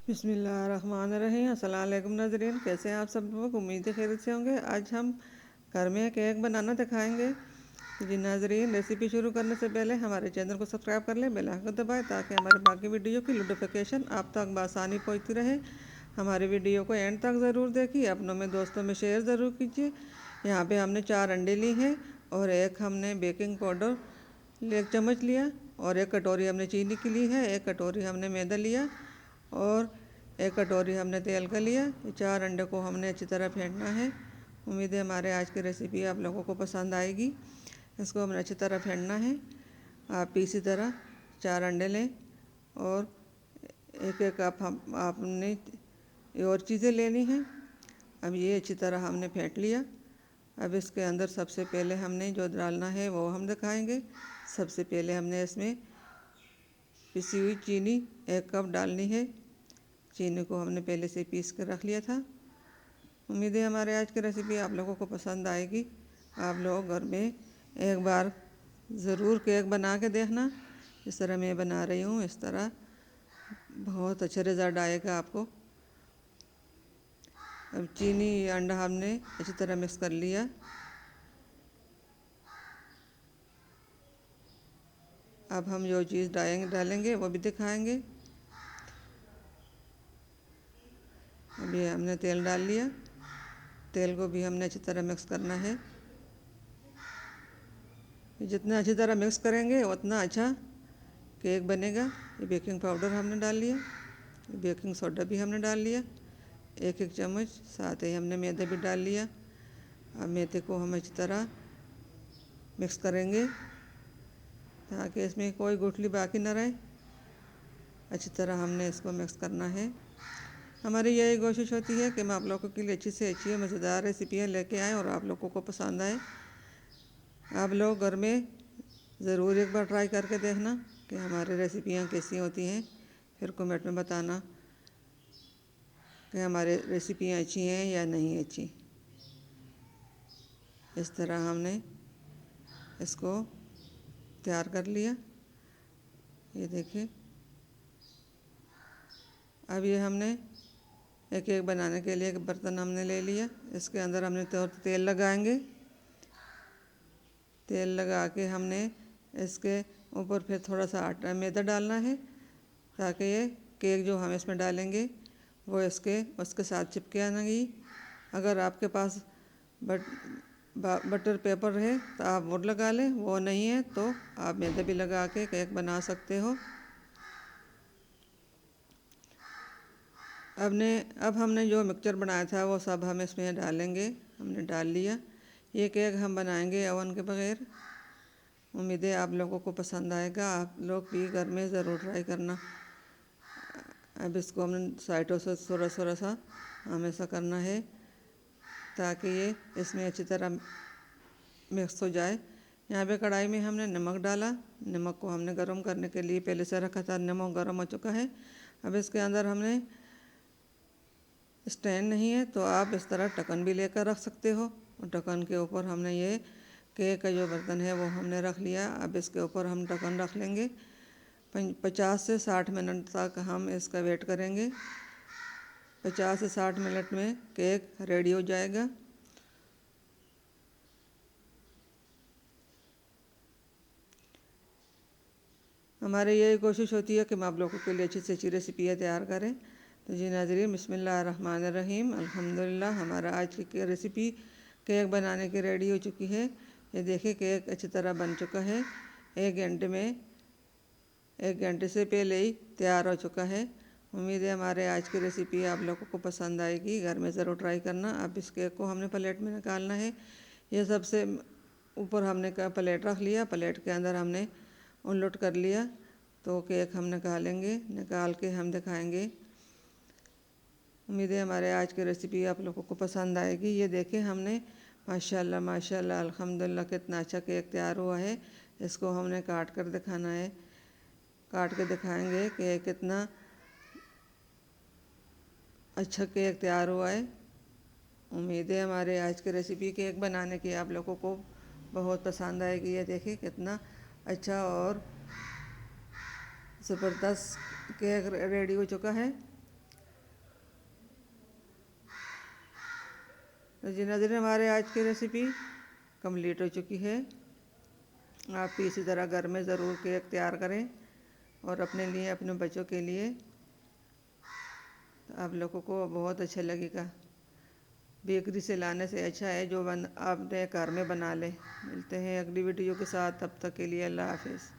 बिस्मिल्लाहिर्रहमानिर्रहीम। अस्सलाम वालेकुम नाज़रीन, कैसे हैं आप सब लोग? उम्मीद है खैरियत से होंगे। आज हम घर में केक बनाना दिखाएंगे। तो जी नाज़रीन, रेसिपी शुरू करने से पहले हमारे चैनल को सब्सक्राइब कर लें, बेल आइकन दबाएं ताकि हमारे बाकी वीडियो की नोटिफिकेशन आप तक बआसानी पहुंचती रहे। हमारी वीडियो को एंड तक ज़रूर देखिए, अपनों में दोस्तों में शेयर ज़रूर कीजिए। यहाँ पे हमने 4 अंडे ली हैं और एक हमने बेकिंग पाउडर 1 चम्मच लिया और 1 कटोरी हमने चीनी की ली है, 1 कटोरी हमने मैदा लिया और 1 कटोरी हमने तेल का लिया। ये 4 अंडे को हमने अच्छी तरह फेंटना है। उम्मीद है हमारे आज की रेसिपी आप लोगों को पसंद आएगी। इसको हमने अच्छी तरह फेंटना है। आप भी इसी तरह 4 अंडे लें और एक एक कप हम आपने और चीज़ें लेनी हैं। अब ये अच्छी तरह हमने फेंट लिया। अब इसके अंदर सबसे पहले हमने जो डालना है वो हम दिखाएंगे। सबसे पहले हमने इसमें पिसी हुई चीनी 1 कप डालनी है। चीनी को हमने पहले से पीस कर रख लिया था। उम्मीद है हमारे आज की रेसिपी आप लोगों को पसंद आएगी। आप लोग घर में एक बार ज़रूर केक बना के देखना। इस तरह मैं बना रही हूँ, इस तरह बहुत अच्छा रिज़ल्ट आएगा आपको। अब चीनी अंडा हमने अच्छी तरह मिक्स कर लिया। अब हम जो चीज़ डालेंगे वो भी दिखाएंगे। अभी हमने तेल डाल लिया। तेल को भी हमने अच्छी तरह मिक्स करना है। जितना अच्छी तरह मिक्स करेंगे उतना अच्छा केक बनेगा। ये बेकिंग पाउडर हमने डाल लिया, बेकिंग सोडा भी हमने डाल लिया 1-1 चम्मच, साथ ही हमने मैदा भी डाल लिया। अब मैदे को हम अच्छी तरह मिक्स करेंगे ताकि इसमें कोई गुठली बाकी न रहे। अच्छी तरह हमने इसको मिक्स करना है। हमारी यही कोशिश होती है कि हम आप लोगों के लिए अच्छी से अच्छी मज़ेदार रेसिपियाँ लेके आएँ और आप लोगों को पसंद आए। आप लोग घर में ज़रूर एक बार ट्राई करके देखना कि हमारी रेसिपियाँ कैसी होती हैं। फिर कमेंट में बताना कि हमारी रेसिपियाँ अच्छी हैं या नहीं अच्छी। इस तरह हमने इसको तैयार कर लिया। ये देखिए, अब ये हमने एक एक बनाने के लिए एक बर्तन हमने ले लिया। इसके अंदर हमने तेल लगाएंगे। तेल लगा के हमने इसके ऊपर फिर थोड़ा सा आटा मैदा डालना है ताकि ये केक जो हम इसमें डालेंगे वो उसके साथ चिपके नहीं। अगर आपके पास बटर पेपर है तो आप वो लगा लें, वो नहीं है तो आप मैदा भी लगा के केक बना सकते हो। अब हमने जो मिक्सचर बनाया था वो सब हम इसमें डालेंगे। हमने डाल लिया। ये केक हम बनाएंगे ओवन के बगैर। उम्मीद है आप लोगों को पसंद आएगा। आप लोग भी घर में ज़रूर ट्राई करना। अब इसको हमने साइडों से थोड़ा थोड़ा सा हमेशा करना है ताकि ये इसमें अच्छी तरह मिक्स हो जाए। यहाँ पे कढ़ाई में हमने नमक डाला। नमक को हमने गर्म करने के लिए पहले से रखा था। नमक गर्म हो चुका है। अब इसके अंदर हमने स्टैंड नहीं है तो आप इस तरह ढक्कन भी लेकर रख सकते हो। और ढक्कन के ऊपर हमने ये केक का जो बर्तन है वो हमने रख लिया। अब इसके ऊपर हम ढक्कन रख लेंगे। 50 से 60 मिनट तक हम इसका वेट करेंगे। 50 से 60 मिनट में केक रेडी हो जाएगा। हमारी यही कोशिश होती है कि हम आप लोगों के लिए अच्छी से अच्छी रेसिपियाँ तैयार करें। तो जी नाज़रीन, बिस्मिल्लाहिर्रहमानिर्रहीम, अल्हम्दुलिल्लाह हमारा आज की रेसिपी केक बनाने की रेडी हो चुकी है। ये देखिए केक अच्छी तरह बन चुका है। 1 घंटे से पहले ही तैयार हो चुका है। उम्मीद है हमारे आज की रेसिपी आप लोगों को पसंद आएगी। घर में ज़रूर ट्राई करना। अब इस केक को हमने प्लेट में निकालना है। ये सबसे ऊपर हमने का प्लेट रख लिया। प्लेट के अंदर हमने उलट कर लिया तो केक हम निकालेंगे। निकाल के हम दिखाएंगे। उम्मीद है हमारे आज की रेसिपी आप लोगों को पसंद आएगी। ये देखें हमने माशाल्लाह माशाल्लाह अल्हम्दुलिल्लाह कितना अच्छा केक तैयार हुआ है। इसको हमने काट कर दिखाना है। काट के दिखाएंगे कि कितना अच्छा केक तैयार हुआ है। उम्मीद है हमारे आज की रेसिपी केक बनाने की आप लोगों को बहुत पसंद आएगी। ये देखिए कितना अच्छा और ज़बरदस्त केक रेडी हो चुका है। तो जी नाज़रीन, हमारे आज की रेसिपी कंप्लीट हो चुकी है। आप भी इसी तरह घर में ज़रूर केक तैयार करें और अपने लिए, अपने बच्चों के लिए। तो आप लोगों को बहुत अच्छा लगेगा। बेकरी से लाने से अच्छा है जो आपने घर में बना ले। मिलते हैं अगली वीडियो के साथ, तब तक के लिए अल्लाह हाफिज़।